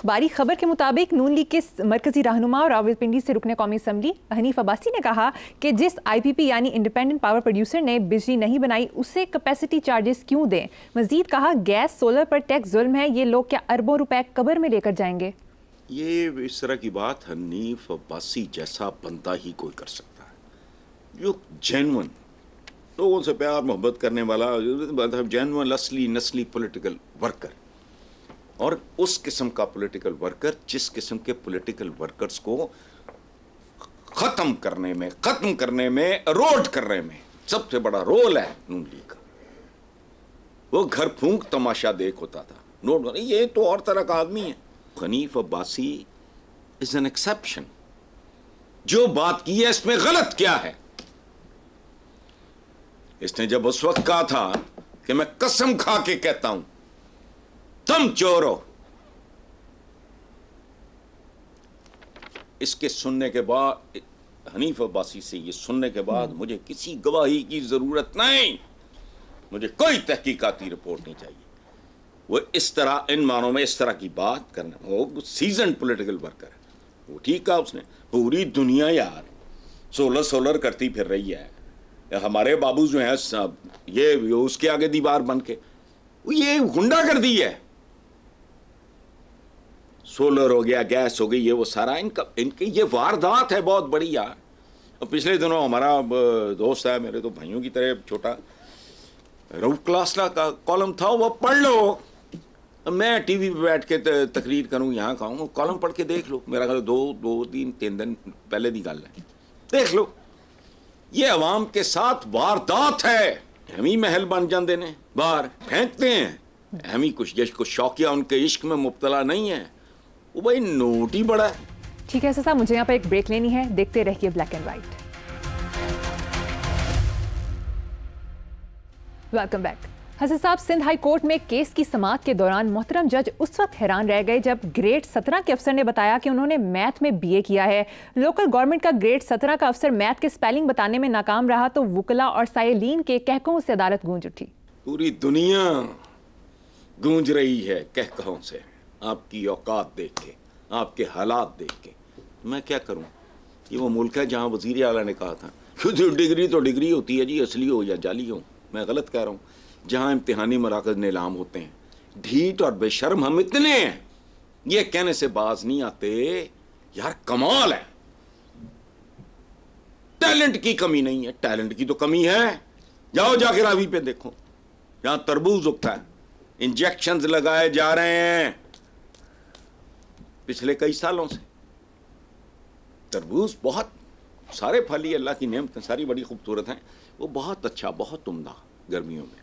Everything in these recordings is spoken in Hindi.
अखबारी खबर के मुताबिक नून लीग के मरकजी रहनुमा और रावलपिंडी से रुकने कौमी असम्बली हनीफ अब्बासी ने कहा कि जिस IPP यानी इंडिपेंडेंट पावर प्रोड्यूसर ने बिजली नहीं बनाई उसे कैपेसिटी चार्जेस क्यों दें। मजीद कहा गैस सोलर पर टैक्स जुल्म है, ये लोग क्या अरबों रुपए कब्र में लेकर जाएंगे। ये इस तरह की बात हनीफ अब्बासी जैसा बंदा ही कोई कर सकता है, जो जेन्युइन लोगों से प्यार मोहब्बत करने वाला, जेन्युइन असली नस्ली पॉलिटिकल वर्कर, और उस किस्म का पॉलिटिकल वर्कर जिस किस्म के पॉलिटिकल वर्कर्स को खत्म करने में अरोड करने में सबसे बड़ा रोल है नून लीग का। वो घर फूंक तमाशा देख होता था, नोट ये तो और तरह का आदमी है। Hanif Abbasi is an exception. जो बात की है इसमें गलत क्या है? इसने जब उस वक्त कहा था कि मैं कसम खा के कहता हूं तुम चोर हो, इसके सुनने के बाद, हनीफ अब्बासी से ये सुनने के बाद मुझे किसी गवाही की जरूरत नहीं, मुझे कोई तहकीकाती रिपोर्ट नहीं चाहिए। वो इस तरह इन मानों में इस तरह की बात करना, वो सीजन पॉलिटिकल वर्कर है, वो ठीक कहा उसने। पूरी दुनिया यार सोलर करती फिर रही है। हमारे बाबू जो है सब ये उसके आगे दीवार बन के ये गुंडा कर दी है। सोलर हो गया, गैस हो गई, ये वो सारा इनकी ये वारदात है बहुत बड़ी यार। और पिछले दिनों हमारा दोस्त है, मेरे तो भाइयों की तरह छोटा, रऊफ क्लासला का कॉलम था, वो पढ़ लो। मैं टीवी पे बैठ के तकरीर करूं, यहाँ कहूँ कॉलम पढ़ के देख लो। मेरा ख्याल 2-3 दिन पहले की गल है, देख लो। ये अवाम के साथ वारदात है। हम ही महल बन जाते ने, बाहर फेंकते हैं। हम ही कुछ शौकिया उनके इश्क में मुब्तला नहीं है, वो भाई नोट ही बड़ा है। ठीक है साहब, मुझे यहाँ पर एक ब्रेक लेनी है, देखते रहिए black and white. Welcome back. Hasan साहब, सिंध हाई कोर्ट में केस की समाअत के दौरान मोहतरम जज उस वक्त हैरान रह गए जब ग्रेड 17 के अफसर ने बताया कि उन्होंने मैथ में BA किया है। लोकल गवर्नमेंट का ग्रेड 17 का अफसर मैथ के स्पेलिंग बताने में नाकाम रहा तो वुकला और साइलिन के कहकों से अदालत गूंज उठी। पूरी दुनिया गूंज रही है कहकों से, आपकी औकात देख के, आपके हालात देख के। मैं क्या करूं? ये वो मुल्क है जहां वजीर आला ने कहा था डिग्री तो डिग्री होती है जी, असली हो या जाली हो। मैं गलत कह रहा हूं? जहां इम्तिहानी मराकज नीलाम होते हैं, ढीठ और बेशर्म हम इतने हैं, ये कहने से बाज नहीं आते। यार कमाल है, टैलेंट की कमी नहीं है, टैलेंट की तो कमी है। जाओ जाके रावी पे देखो, जहां तरबूज उगता है, इंजेक्शंस लगाए जा रहे हैं पिछले कई सालों से। तरबूज बहुत सारे फल ही अल्लाह की नेमत सारी बड़ी खूबसूरत हैं, वो बहुत अच्छा, बहुत उम्दा गर्मियों में।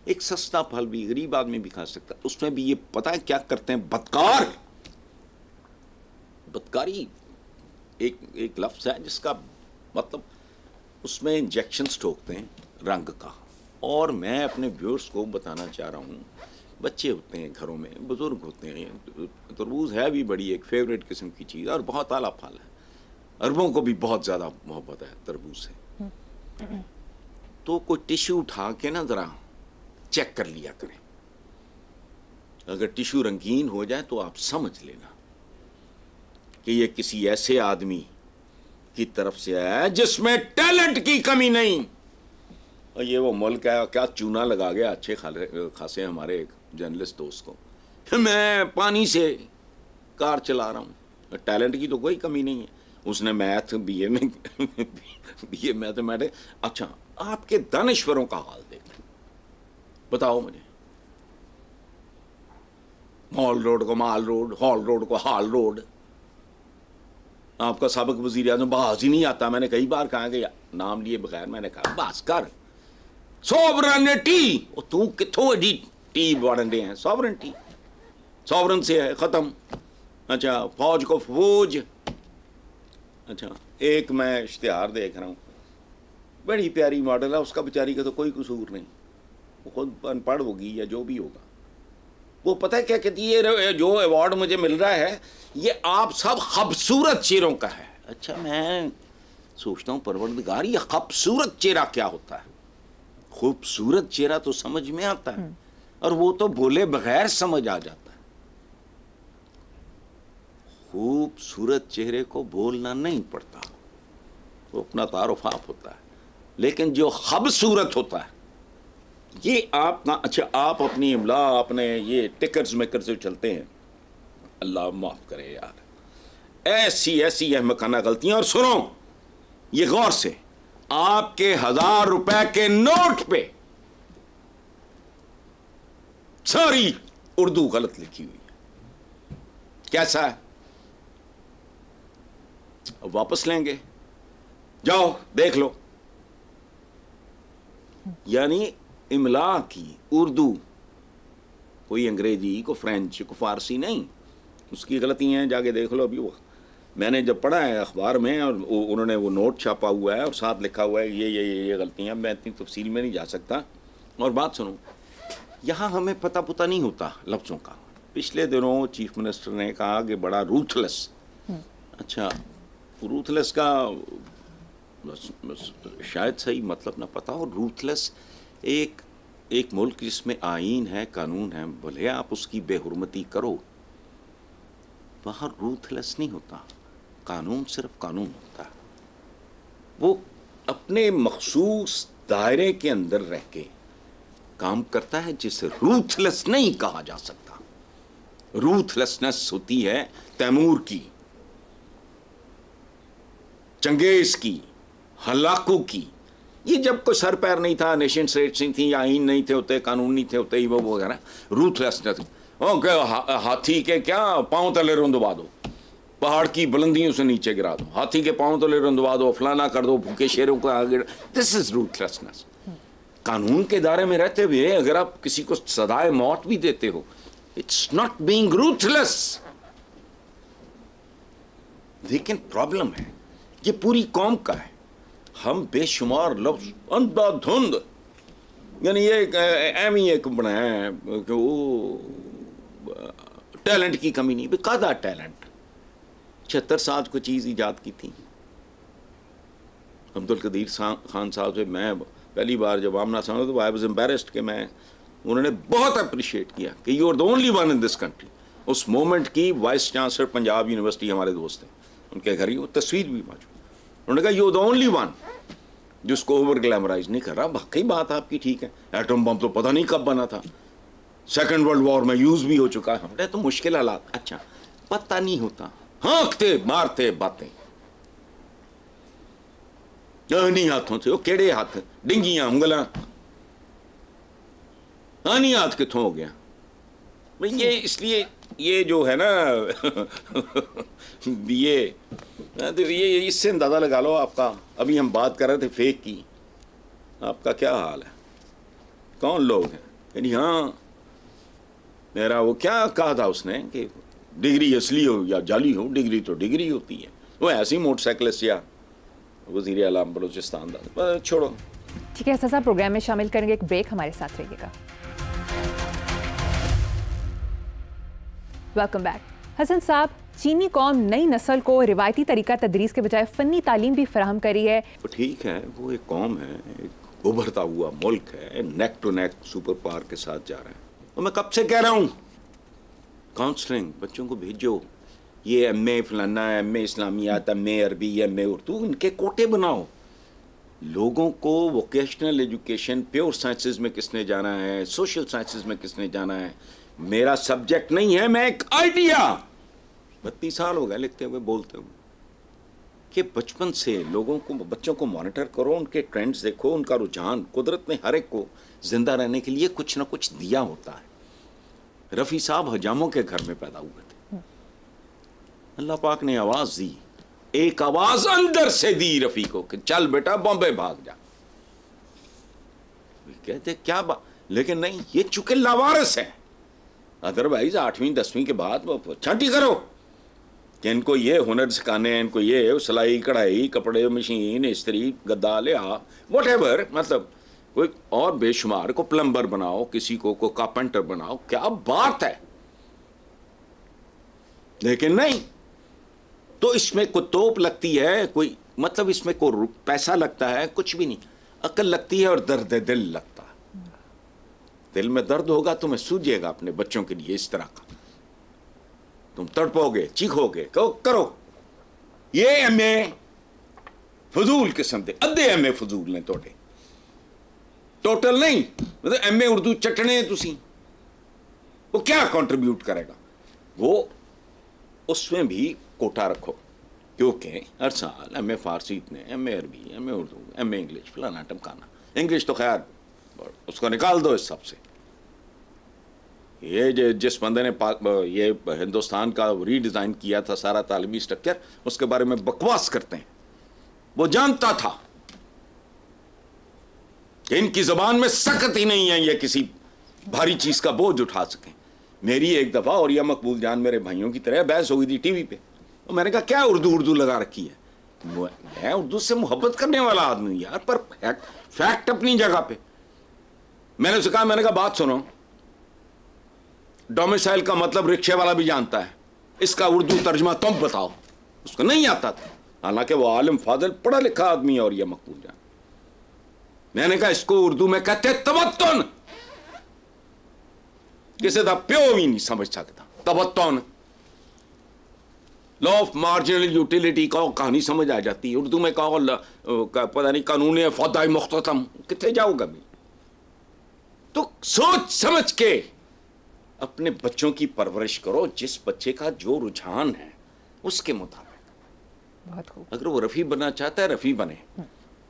एक सस्ता फल भी गरीब आदमी भी खा सकता है। उसमें भी ये पता है क्या करते हैं? बदकारी एक लफ्ज है जिसका मतलब उसमें इंजेक्शंस ठोकते हैं रंग का। और मैं अपने व्यूअर्स को बताना चाह रहा हूँ, बच्चे होते हैं घरों में, बुजुर्ग होते हैं, तरबूज है भी बड़ी एक फेवरेट किस्म की चीज़ और बहुत आला फल है। अरबों को भी बहुत ज़्यादा मोहब्बत है तरबूज से। तो कोई टिश्यू उठा के ना ज़रा चेक कर लिया करें। अगर टिश्यू रंगीन हो जाए तो आप समझ लेना कि ये किसी ऐसे आदमी की तरफ से आया है जिसमें टैलेंट की कमी नहीं। और ये वो मुल्क है, क्या चूना लगा गया अच्छे खासे हमारे एक जर्नलिस्ट दोस्त को, मैं पानी से कार चला रहा हूँ। टैलेंट की तो कोई कमी नहीं है। उसने मैथ BA में BA मैथमेटिक्स। अच्छा, आपके दानिश्वरों का हाल देख बताओ मुझे। मॉल रोड को माल रोड, हॉल रोड को हाल रोड। आपका साबिक वजीर आज़म बाज ही नहीं आता। मैंने कई बार कहा कि नाम लिए बगैर मैंने कहा बास कर। सॉवरेनिटी, तू किथों एडी टी बढ़े हैं? सॉवरेनिटी सॉवरन से है, खत्म। अच्छा, फौज को फौज। अच्छा, एक मैं इश्तिहार देख रहा हूँ, बड़ी प्यारी मॉडल है, उसका बेचारी का तो कोई कसूर नहीं, वो खुद अनपढ़ होगी या जो भी होगा। वो पता है क्या कहती है? जो अवार्ड मुझे मिल रहा है ये आप सब खूबसूरत चेहरों का है। अच्छा, मैं सोचता हूँ परवरदिगार, ये खूबसूरत चेहरा क्या होता है? खूबसूरत चेहरा तो समझ में आता है, और वो तो बोले बगैर समझ आ जाता है। खूबसूरत चेहरे को बोलना नहीं पड़ता, वो अपना तारुफ आप होता है। लेकिन जो खूबसूरत होता है ये आप ना, अच्छा आप अपनी इमला अपने ये टिकर्स मेकर से चलते हैं, अल्लाह माफ़ करे यार, ऐसी ऐसी अहमकाना गलतियां। और सुनो ये गौर से, आपके 1000 रुपए के नोट पे सारी उर्दू गलत लिखी हुई है। कैसा है? अब वापस लेंगे, जाओ देख लो। यानी इमला की उर्दू, कोई अंग्रेजी को फ्रेंच को फारसी नहीं, उसकी गलतियां हैं, जाके देख लो। अभी वो मैंने जब पढ़ा है अखबार में और उन्होंने वो नोट छापा हुआ है और साथ लिखा हुआ है ये गलतियां। मैं इतनी तफसील में नहीं जा सकता। और बात सुनो, यहाँ हमें पता पुता नहीं होता लफ्ज़ों का। पिछले दिनों चीफ मिनिस्टर ने कहा कि बड़ा रूथलेस, अच्छा रूथलेस का शायद सही मतलब ना पता हो। रूथलेस एक मुल्क जिसमें आईन है, कानून है, भले आप उसकी बेहुरमती करो, वहाँ रूथलेस नहीं होता। कानून सिर्फ कानून होता है, वो अपने मखसूस दायरे के अंदर रह के काम करता है, जिसे रूथलेस नहीं कहा जा सकता। रूथलेसनेस होती है तैमूर की, चंगेज की, हलाकू की। ये जब कोई सर पैर नहीं था, नेशन स्टेट्स नहीं थी, आईन नहीं थे होते, कानून नहीं थे होते, वो वगैरह, रूथलेसनेस। हाथी के क्या पांव तले रुंधवा दो, पहाड़ की बुलंदियों से नीचे गिरा दो, हाथी के पांव तले रुंधवा दो, फलाना कर दो, भूखे शेरों को आगे। This is ruthlessness. कानून के दायरे में रहते हुए अगर आप किसी को सदाए मौत भी देते हो, इट्स नॉट बीइंग रूथलेस। लेकिन प्रॉब्लम है ये पूरी कौम का है। हम बेशुमार लफ्ज अंधाधुंध, यानी ये एम ही एक बनाया है कि वो टैलेंट की कमी नहीं, बेकायदा टैलेंट। 76 साल को चीज़ ईजाद की थी अब्दुल कदीर खान साहब से। मैं पहली बार जब आमना सामने तो आई वाज एम्बैरेस्ड कि मैं, उन्होंने बहुत अप्रिशिएट किया कि you are the only one in this country. उस मोमेंट की वाइस चांसलर पंजाब यूनिवर्सिटी हमारे दोस्त हैं, उनके घर ही वो तस्वीर भी मौजूद। उन्होंने कहा you are the only one जिसको ओवर ग्लैमराइज नहीं कर रहा। वाकई बात आपकी ठीक है, एटम बम तो पता नहीं कब बना था, सेकेंड वर्ल्ड वॉर में यूज भी हो चुका है। हमने तो मुश्किल हालात, अच्छा पता नहीं होता, हाँकते मारते बातें नहीं हाथों से। वो केड़े हाथ, डिंगियां उंगल आनी हाथ कितों हो गया भाई। ये इसलिए ये जो है ना ये इससे अंदाजा लगा लो आपका। अभी हम बात कर रहे थे फेक की, आपका क्या हाल है, कौन लोग हैं? यानी हाँ, मेरा वो क्या कहा था उसने कि डिग्री असली हो या जाली हो, डिग्री तो डिग्री होती है। वो ऐसी मोटरसाइकिलिस्ट या वज़ीर आला बलूचिस्तान का, छोड़ो। ठीक है, ऐसा प्रोग्राम में शामिल करेंगे, एक ब्रेक, हमारे साथ रहिएगा। Welcome back. हसन साहब, चीनी कौम नई नस्ल को रिवायती तरीका तदरीस के बजाय फ़नी तालीम भी फराहम करी है। तो ठीक है, वो एक कौम है, एक उभरता हुआ मुल्क है, neck to neck super power के साथ जा रहा है। और मैं कब से कह रहा हूँ काउंसलिंग बच्चों को भेजो, ये एमए फलाना, एमए इस्लामियात, एमए अरबी, एमए उर्दू, इनके कोटे बनाओ। लोगों को वोकेशनल एजुकेशन, प्योर साइंसेज में किसने जाना है, सोशल साइंसेज में किसने जाना है, मेरा सब्जेक्ट नहीं है, मैं एक आइडिया। 32 साल हो गए लिखते हुए, बोलते हुए, कि बचपन से लोगों को, बच्चों को मॉनिटर करो, उनके ट्रेंड्स देखो, उनका रुझान। कुदरत ने हर एक को जिंदा रहने के लिए कुछ ना कुछ दिया होता है। रफ़ी साहब हजामों के घर में पैदा हुए थे, अल्लाह पाक ने आवाज दी, एक आवाज अंदर से दी रफ़ी को कि चल बेटा बॉम्बे भाग जा। कहते क्या बात, लेकिन नहीं, ये चूंकि लावारिस है। अदरवाइज 8वीं 10वीं के बाद वो छांटी करो कि इनको ये हुनर सिखाने हैं, इनको ये सिलाई कढ़ाई, कपड़े, मशीन, इस्त्री, गद्दा, लिहा, व्हाटएवर, मतलब कोई और बेशुमार को प्लम्बर बनाओ, किसी को कारपेंटर बनाओ, क्या बात है। लेकिन नहीं, तो इसमें कोई तोप लगती है, कोई मतलब इसमें कोई पैसा लगता है, कुछ भी नहीं, अकल लगती है और दर्द दिल लगता है। दिल में दर्द होगा तो मैं सूझेगा अपने बच्चों के लिए इस तरह का। तुम तड़पोगे, चीखोगे, करो। ये एमए फजूल किस्म दे अद्धे एमए फजूल ने तोड़े, टोटल नहीं, मतलब एमए उर्दू चटने तुसी, वो क्या कंट्रीब्यूट करेगा? वो उसमें भी कोटा रखो, क्योंकि हर साल एमए फारसी इतने, एमए अरबी, एमए उर्दू, एमए इंग्लिश, फलाना टमकाना। इंग्लिश तो खैर उसको निकाल दो इस सबसे। ये जिस बंदे ने ये हिंदुस्तान का रीडिज़ाइन किया था सारा तालीमी स्ट्रक्चर, उसके बारे में बकवास करते हैं। वो जानता था कि इनकी ज़बान में सकत ही नहीं है ये किसी भारी चीज़ का बोझ उठा सकें। मेरी एक दफ़ा और यह मकबूल जान मेरे भाइयों की तरह बहस हो गई थी टीवी पे, तो मैंने कहा क्या उर्दू लगा रखी है? मैं उर्दू से मोहब्बत करने वाला आदमी यार, पर फैक्ट अपनी जगह पे। मैंने उसे कहा, मैंने कहा बात सुनो, डोमिसाइल का मतलब रिक्शे वाला भी जानता है, इसका उर्दू तर्जमा तुम बताओ। उसको नहीं आता था, हालांकि वो आलिम फाजिल पढ़ा लिखा आदमी और यह मकबूल जान। मैंने कहा इसको उर्दू में कहते तबत्तुन, किसी का प्यो भी नहीं समझ सकता तबत्तुन। लॉ ऑफ मार्जिनल यूटिलिटी का कहानी समझ आ जाती है, उर्दू में कहो पता नहीं कानून फौदाई मुख्ततम, कितने जाओगा भी? तो सोच समझ के अपने बच्चों की परवरिश करो, जिस बच्चे का जो रुझान है उसके मुताबिक। बहुत खूब। अगर वो रफ़ी बनना चाहता है रफ़ी बने,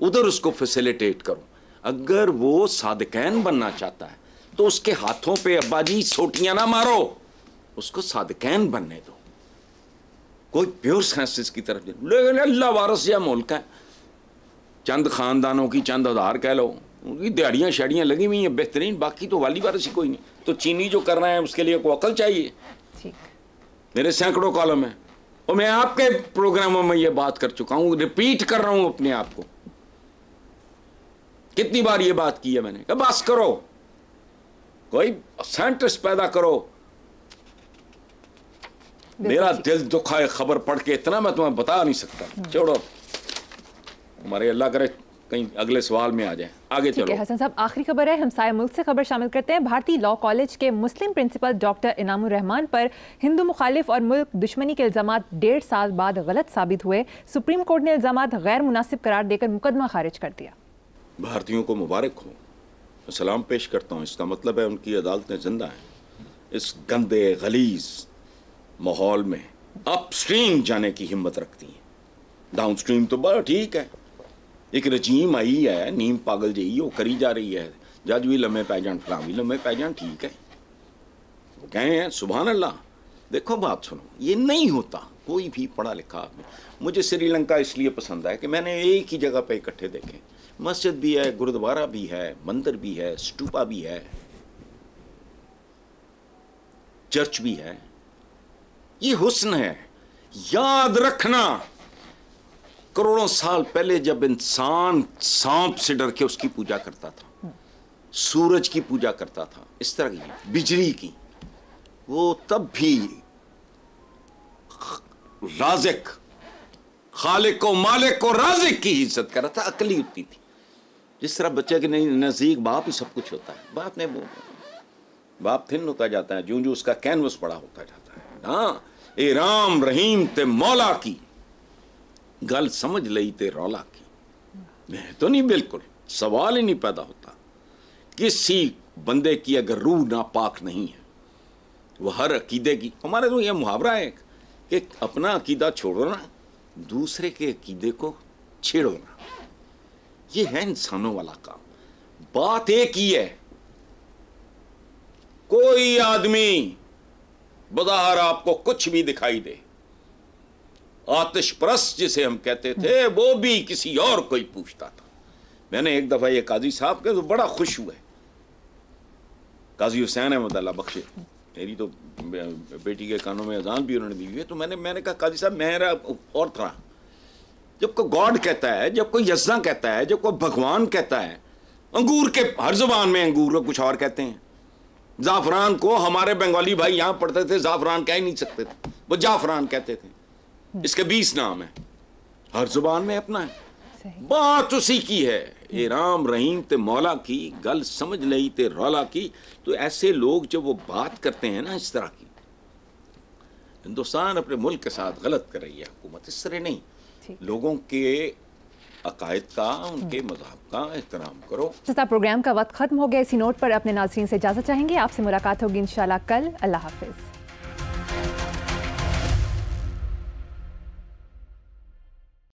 उधर उसको फैसिलिटेट करो। अगर वो सादिकैन बनना चाहता है तो उसके हाथों पे अब्बाजी सोटियां ना मारो, उसको सादिकैन बनने दो। कोई प्योर साइंसिस की तरफ, लेकिन अल्लाह वारस या मुल्क है, चंद खानदानों की चंद आधार कह लो, उनकी दिहाड़ियाँ शाड़ियाँ लगी हुई हैं बेहतरीन, बाकी तो वाली वारस ही कोई नहीं। तो चीनी जो कर रहे हैं उसके लिए कोई अकल चाहिए। मेरे सैकड़ों कॉलम है और मैं आपके प्रोग्रामों में ये बात कर चुका हूँ, रिपीट कर रहा हूँ अपने आप को। कितनी बार ये बात की है मैंने, कहा बस करो, कोई साइंटिस्ट पैदा करो। मेरा दिल दुखा है खबर पढ़ के, इतना मैं तुम्हें बता नहीं सकता। छोड़ो, हमारे अल्लाह करे कहीं अगले सवाल में आ जाए। आगे चलो। हसन साहब, आखिरी खबर है, हमसाय मुल्क से खबर शामिल करते हैं। भारतीय लॉ कॉलेज के मुस्लिम प्रिंसिपल डॉक्टर इनामुर रहमान पर हिंदू मुखालिफ और मुल्क दुश्मनी के इल्जाम 1.5 साल बाद गलत साबित हुए। सुप्रीम कोर्ट ने इल्जाम गैर मुनासिब करार देकर मुकदमा खारिज कर दिया। भारतीयों को मुबारक हो, सलाम पेश करता हूँ। इसका मतलब है उनकी अदालतें जिंदा हैं। इस गंदे गलीज माहौल में अपस्ट्रीम जाने की हिम्मत रखती हैं। डाउनस्ट्रीम तो बड़ा ठीक है, एक रजीम आई है नीम पागल जी, वो करी जा रही है, जज भी लम्हे पै जान, फलां भी लम्हे पै जान, ठीक है, वो कहे हैं सुभान अल्लाह। देखो बात सुनो, ये नहीं होता कोई भी पढ़ा लिखा आदमी। मुझे श्रीलंका इसलिए पसंद है कि मैंने एक ही जगह पे इकट्ठे देखे, मस्जिद भी है, गुरुद्वारा भी है, मंदिर भी है, स्टूपा भी है, चर्च भी है। ये हुस्न है। याद रखना, करोड़ों साल पहले जब इंसान सांप से डर के उसकी पूजा करता था, सूरज की पूजा करता था, इस तरह की बिजली की, वो तब भी राज़िक खालिक को मालिक को राज़िक की इज्जत कर रहा था। अकली उतनी थी जिस तरह बच्चे के नजदीक बाप ही सब कुछ होता है। बाप थिन होता जाता है जो उसका कैनवस बड़ा होता जाता है। हाँ, ए राम रहीम ते मौला की गल समझ लई ते रौला की। मैं तो नहीं, बिल्कुल सवाल ही नहीं पैदा होता। किसी बंदे की अगर रूह नापाक नहीं है, वह हर अकीदे की, हमारे तो यह मुहावरा है कि अपना अकीदा छोड़ो ना, दूसरे के अकीदे को छेड़ो ना। ये है इंसानों वाला काम। बात एक ही है, कोई आदमी बज़ाहिर आपको कुछ भी दिखाई दे, आतिश परस्त जिसे हम कहते थे, वो भी किसी और कोई पूछता था। मैंने एक दफा ये काजी साहब के तो बड़ा खुश हुए, काजी हुसैन अहमद अल्लाह बख्शे, मेरी तो बेटी के कानों में अजान भी उन्होंने दी हुई है। तो मैंने कहा काजी साहब मेरा और था, जब कोई गॉड कहता है, जब कोई यज्ञा कहता है, जब कोई भगवान कहता है, अंगूर के हर जुबान में अंगूर को कुछ और कहते हैं। जाफरान को हमारे बंगाली भाई यहां पढ़ते थे, जाफरान कह ही नहीं सकते थे, वो जाफरान कहते थे। इसके 20 नाम है, हर जुबान में अपना है। बात उसी की है, ए राम रहीम ते मौला की गल समझ लई ते रौला की। तो ऐसे लोग जब वो बात करते हैं ना इस तरह की, हिंदुस्तान अपने मुल्क के साथ गलत कर रही है हुकूमत, इस तरह नहीं। लोगों के अकायद का, उनके मज़हब का एहतराम करो। प्रोग्राम का वक्त खत्म हो गया। इसी नोट पर अपने नाज़रीन से इजाज़त चाहेंगे। आपसे मुलाकात होगी इंशाल्लाह कल। अल्लाह हाफिज़।